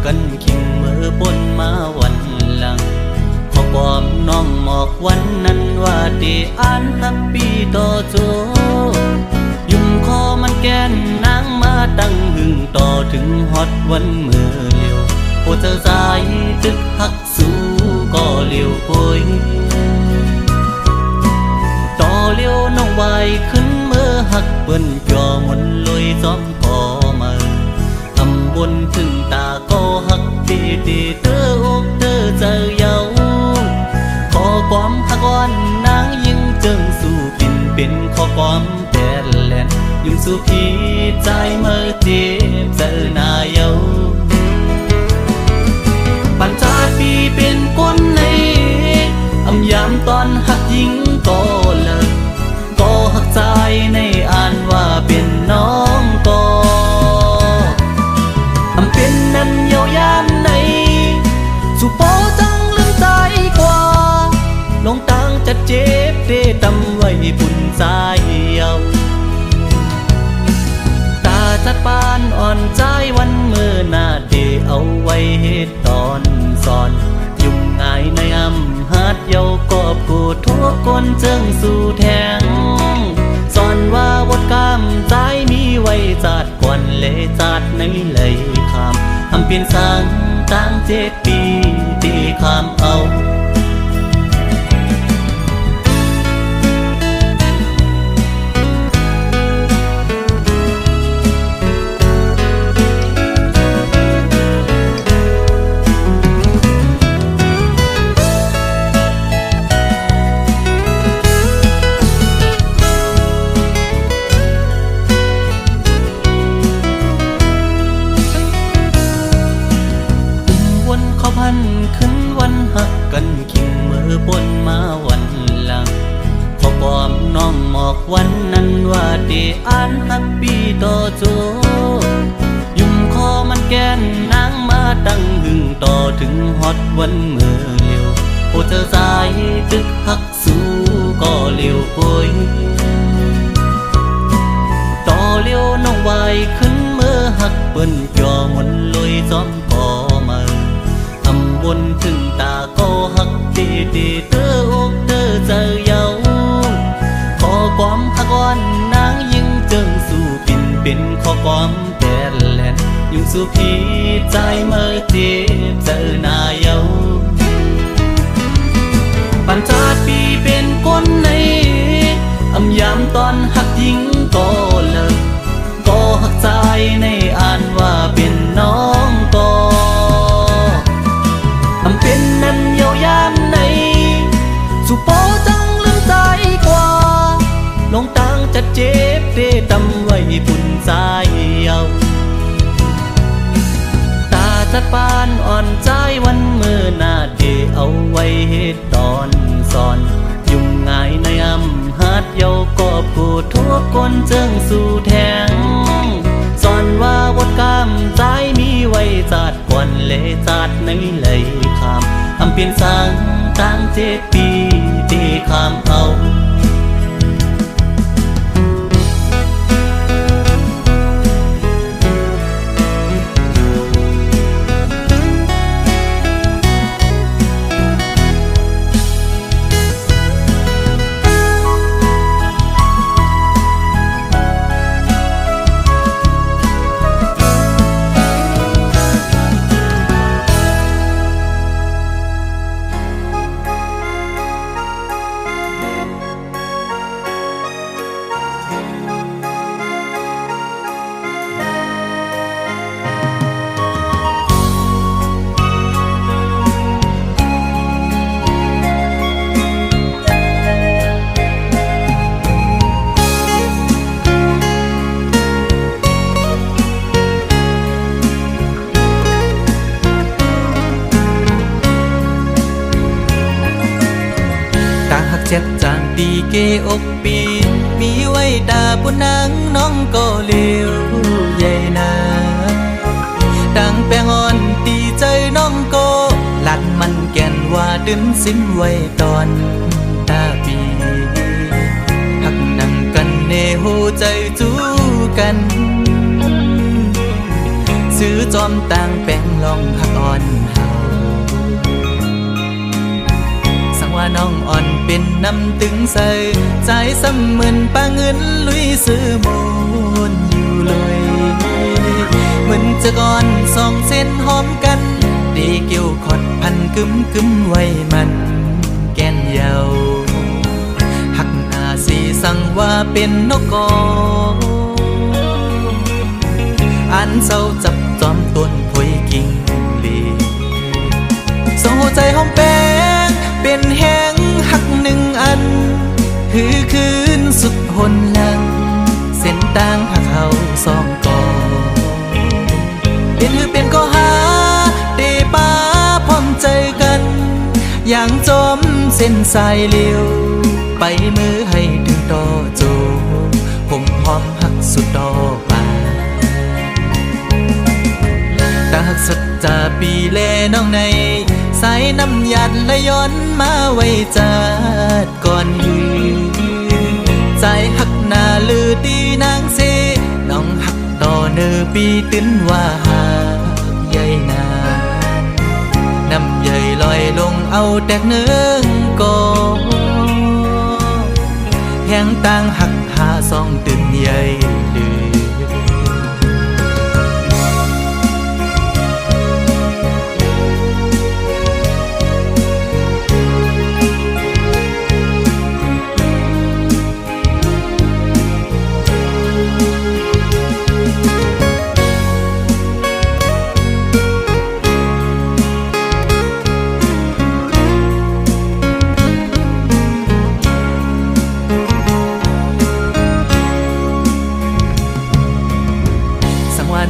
กันขิงเมื่อปนมาวันหลังขอความน้องหมอกวันนั้นว่าได้อ่านฮับปี้ต่อโจยุ่มคอมันแกนนางมาตั้งหึงต่อถึงฮอดวันเมื่อเลี้ยวโอ้เจ้าสายตึกหักสู้ก็เลี้ยวโอยต่อเลี้ยวน้องไว้ขึ้นเมื่อหักเปิ้นจอมนลอยซ้อมพอมาทำบนถึงตาก็หักดีดีเตออกเตอเจอเยาขอความหักวันนางยิ่งเจิงสู่ปิ่นเป็นขอความแต่แลนยุ่งสู่พี่ใจเมื่อเจ็บเจอหน้าเยาปัญจาปีเป็นคนในอำยามตอนหักยิงก็เลิกก็หักใจในอ่านว่าเป็นน้องก็อำเป็นนั้นเยาวยามในสุโปจังลืมใจกว่าลงตังจะเจ็บเดตำไว้ปุ่นใจเยาตาจัดปานอ่อนใจวันเมื่อหน้าเดเอาไว้เหตุตอนสอนยุ่งง่ายในอำหัดเยากอบกูทั่วคนเจิงสู่แทงสอนว่าบทกรรมใจมีไว้จัดก่อนเลยจัดในเลยคำอำเปลี่ยนสังตั้ง7 ปีตีคำเอาขึ้นวันหักกันขิงเมื่อปนมาวันหลังขอความน้องหมอกวันนั้นว่าได้อ่านฮับปี้ต่อโจยุ่มคอมันแกนนางมาตั้งหึงต่อถึงฮอดวันเมื่อเลี้ยวโอ้เจ้าสายตึกหักสู้ก็เลี้ยวโอยต่อเลี้ยวน้องไว้ขึ้นเมื่อหักเปิ้นจอมนลอยซ้อมพอมาบนถึงตาก็หักดีดีเตออกเตอเจอเยาขอความหักวันนางยิ่งเจิงสู่ปิ่นเป็นขอความแต่แลนยุ่งสู่พี่ใจเมื่อเจ็บเจอหน้าเยาปัญจาปีเป็นคนในอำยามตอนหักยิงก็เลิกก็หักใจในอ่านว่าเป็นน้องก็อำเป็นนั้นเยาวยามในสุโปจังลืมใจกว่าลงตังจะเจ็บเดตำไว้ปุ่นใจเยาตาจัดปานอ่อนใจวันเมื่อหน้าเดเอาไว้เหตุตอนสอนยุ่งง่ายในอำหัดเยากอบกูทั่วคนเจิงสู่แทงสอนว่าบทกรรมใจมีไว้จัดก่อนเลยจัดในเลยคำอำเปลี่ยนสังตั้ง7 ปีตีคำเอาเจ็ดจางดีเกอกปีมีไว้ดาบุนางน้องก็เลี้ยวใหญ่นาดังแปงอ่อนตีใจน้องก็หลัดมันแก่นว่าดึงสิ้นไว้ตอนตาปีหักนั่งกันเนหูใจจูกันส ซื้อจอมต่างแปลงลองหักอ่อนเฮาสังว่าน้องอ่อนเป็นน้ำตึงใส่ใจซ้ำเหมือนปลาเงินลุยซื้อมูลอยู่เลยเหมือนจะก่อนสองเส้นหอมกันดีเกี่ยวขดพันกึมกึมไว้มันแก่นเยาหักหน้าสีสั่งว่าเป็นนกกออันเศร้าจับจอมต้นพวยกิ่งลีโซ่ใจหอมแป้งเป็นแห้งหักหนึ่งอันหือคืนสุดหนหลังเส้นต่างหักเขาสองกอเป็นหือเป็นก็หาเดป้าพร้อมใจกันอย่างจอมเส้นสายเลี้ยวไปมือให้ถึงต่อโจผมพร้อมหักสุดดอกป่าตาหักสุดจะปีแลน้องในสายน้ำหยัดและย้อนมาไว้จัดก่อนหือใจหักหน้าลือตีนางเสน้องหักต่อเนื้อปีตื้นว่าหากใหญ่นาน้ำใหญ่ลอยลงเอาแตกเนื้อกอแห้งต่างหักหาสองตื่นใหญ่ลือ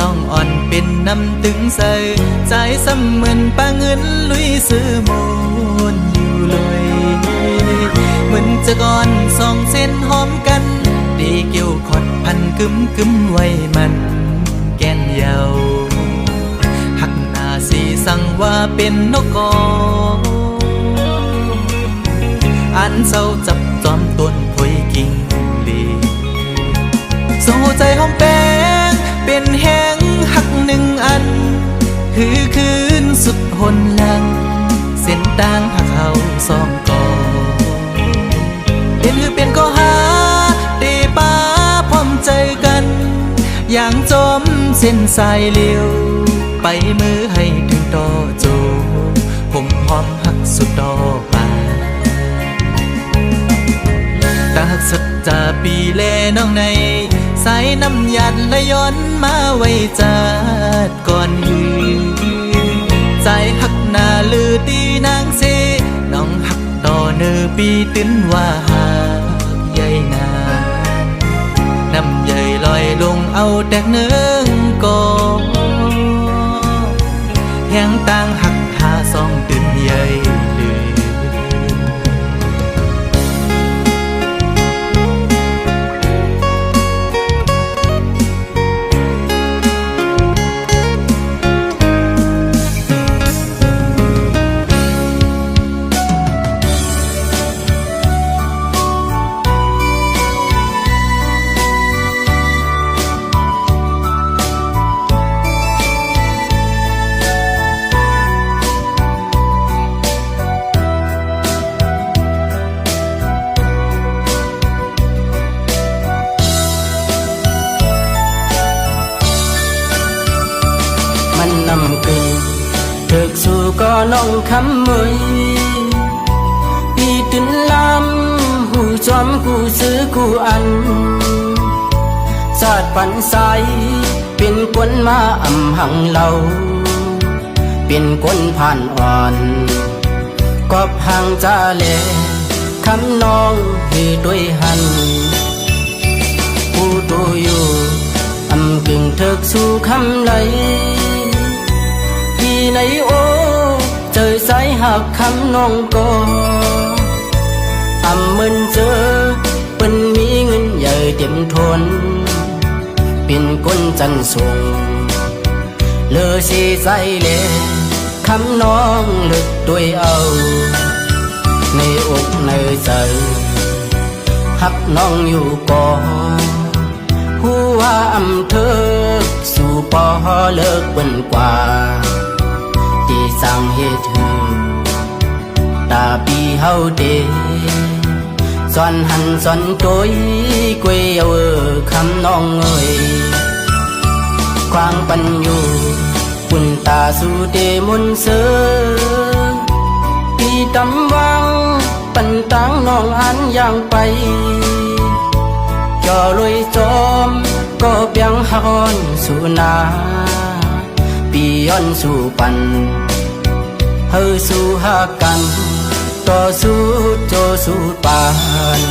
น้องอ่อนเป็นน้ำตึงใส่ใจซ้ำเหมือนปลาเงินลุยซื้อมูลอยู่เลยเหมือนจะก่อนสองเส้นหอมกันดีเกี่ยวขดพันกึมกึมไว้มันแก่นเยาหักหน้าสีสั่งว่าเป็นนกกออันเศร้าจับจอมต้นพวยกิ่งลีโซ่ใจหอมแป้งเป็นแห้งหักหนึ่งอันหือคืนสุดหนหลังเส้นต่างหักเขาสองกอเป็นหือเป็นก็หาเดป้าพร้อมใจกันอย่างจอมเส้นสายเลี้ยวไปมือให้ถึงต่อโจผมพร้อมหักสุดดอกป่าตาหักสุดจะปีแลน้องในสายน้ำหยัดและย้อนมาไว้จัดก่อนหือใจหักหน้าลือตีนางเสน้องหักต่อเนื้อปีตื้นว่าหากใหญ่นาน้ำใหญ่ลอยลงเอาแตกเนื้อกอแห้งต่างหักหาสองตื่นใหญ่ลือนำเกินถึกสู่ก็น้องคำมือปีตื่นลำหูจอมกูซื้อกูอันสาดปันใสเป็นคนมาอำหังเรา เป็นคนผ่านอ่อนกอบห่างจาเลคำน้องที่ด้วยหันผู้ตัวอยู่อำกึ่งเถิกสู่คำไหลที่ในโอเจอสายหักคำน้องก็อำมึนเจอเป็นมีเงินใหญ่เต็มทนเป็นคนจันทรงเลอสีใสเลคำน้องลึกด้วยเอาในอกในใจหักน้องอยู่ก่อหัว ว่าอำเภอสู่ปอเลิกเบิ่นกว่าที่สร้างเหตุหือตาปีเฮาเดสอนหันสอนโจยกวยเอาคำน้องเอ้ยความปัญญูปุ่นตาสู่เดมุนเสือพี่ตำวังปันตังน้องอันอย่างไปจอลอยจอมก็เปียงฮอนสู่นาปีย้อนสู่ปันเฮาสู่หากันต่อสู้โจสู้ปาน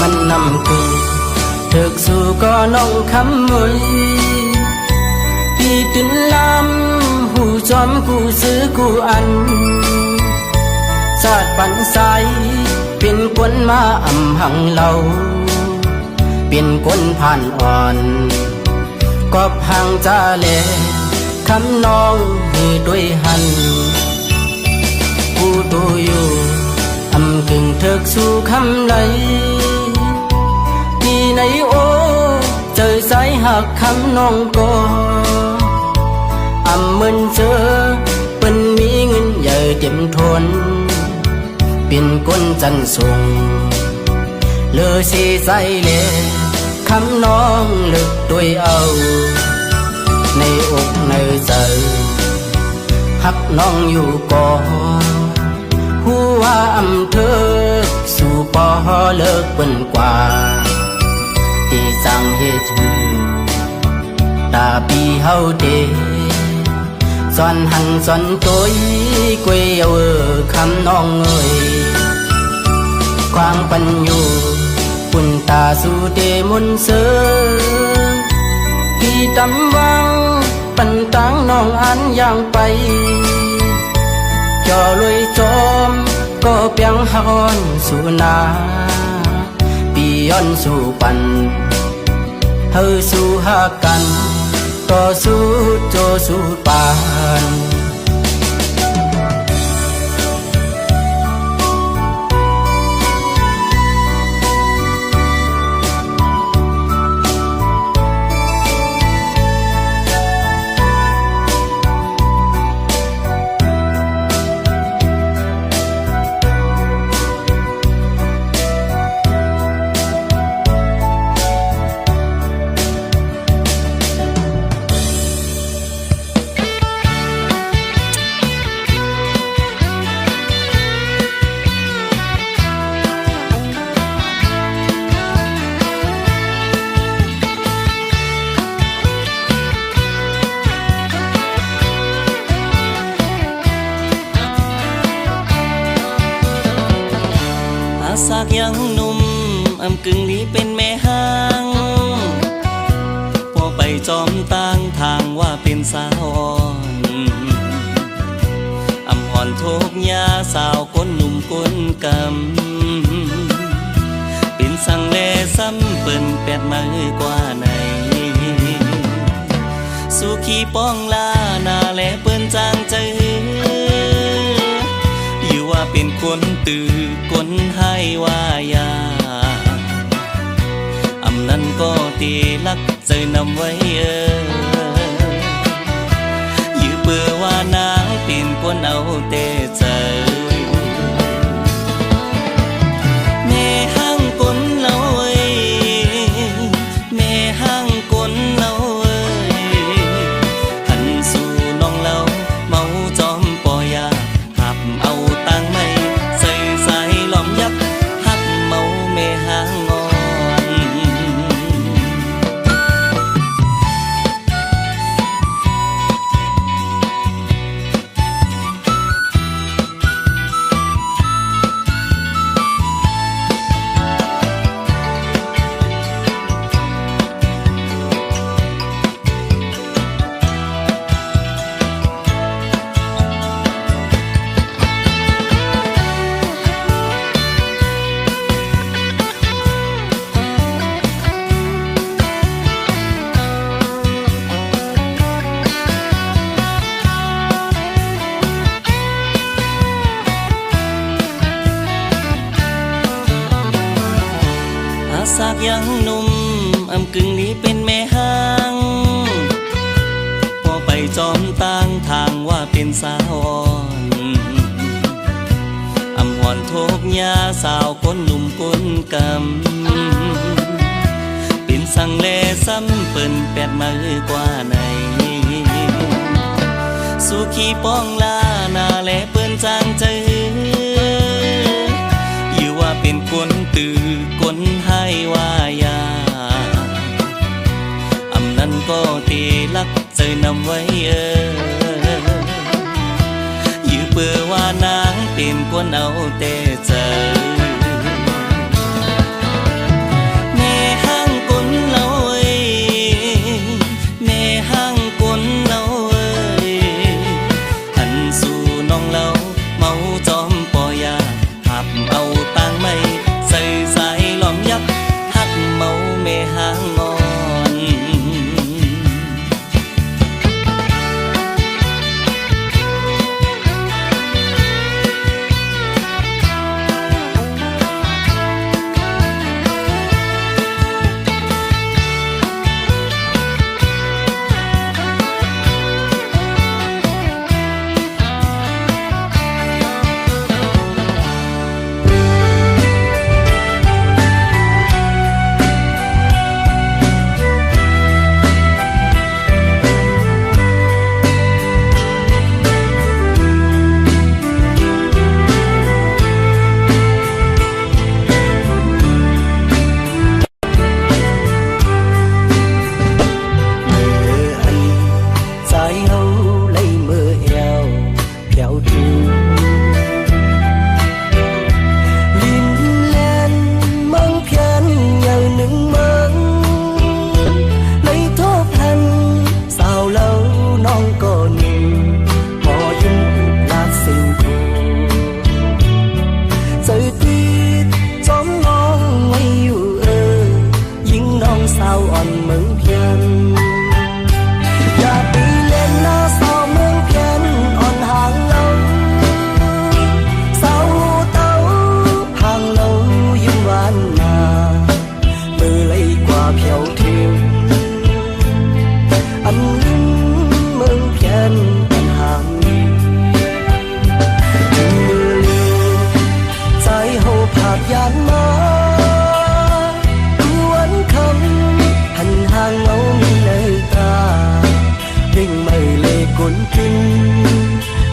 มันนำคือถึกสู่ก็น้องคำมวยพี่ตุนลำหูจอมกูซื้อกูอันสาดปันใสเป็นคนมาอำหังเราเป็นคนผ่านอ่อนกอบห่างจาเลคำน้องให้ด้วยหันผู้ดูอยู่อำกึ่งเถิกสู่คำไหลที่ไหนโอ้เจอสายหักคำน้องก็อำมึนเจอเป็นมีเงินใหญ่เต็มทนเป็นก้นจันทรงเลอสีใสเลคำน้องลึกด้วยเอาในอกในใจหักน้องอยู่ก่อหัวอำเภอสู่ปอเลิกเปิ้นกว่าที่สร้างเหตุหือตาปีเฮาเดสอนหันสอนโจยกวยเอาคำน้องเอ้ยความปัญญูปุ่นตาสู่เดมุนเสือพี่ตำวังปันตังน้องอันอย่างไปจอลอยจอมก็เปียงฮอนสู่นาปีย้อนสู่ปันเฮาสู่หากันต่อสู้โจสู้ปานสากยังหนุ่มอำกึ่งลีเป็นแม่ห้างพอไปจอมต่างทางว่าเป็นสาวอ่อนอำอ่อนโทกยาสาวก้นหนุ่มก้นกำเป็นสังเลซ้ำเปิ้นแปดมือกว่าไหนสุขีป้องลาหน้าแลเปิ้นจางใจอยู่ว่าเป็นคนตื่อคนให้ว่ายาอำนั้นก็ตีลักใจนำไว้ยือเปื่อว่านางเป็นคนเอาแต่ใจแม่ห้างกลเราเอ้ยแม่ห้างกลเราเอ้ยหันสู่น้องเราเมาจอมปอยาหับเอาตังไม่ใส่สายล้อมยับหักเมาแม่ห้างงอน สากยังหนุ่มอำกึ่งนี้เป็นแม่ห้างพอไปจอมต่างทางว่าเป็นสาวอ่อนอำหอนโทกยาสาวคนหนุ่มคนกำเป็นสังเลซ้ำเปิ้นแปดมือกว่าในสุขีป้องลานาแลเปิ้นจางใจอยู่ว่าเป็นคนตื่อคนให้ว่ายาอำนั้นก็ตีลักเจอนำไว้อยู่เปื่อว่านางเป็นคนเอาแต่เจอแม่ห้างกลเราเอ้ยแม่ห้างกลเราเอ้ยหันสู่น้องเราเมาจอมปอยาหับเอาตังไม่ใส่สายหลอมยักหักเมาแม่ห้างงอน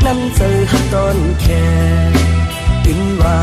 น้ำใจหักตอนแค่ถึงว่า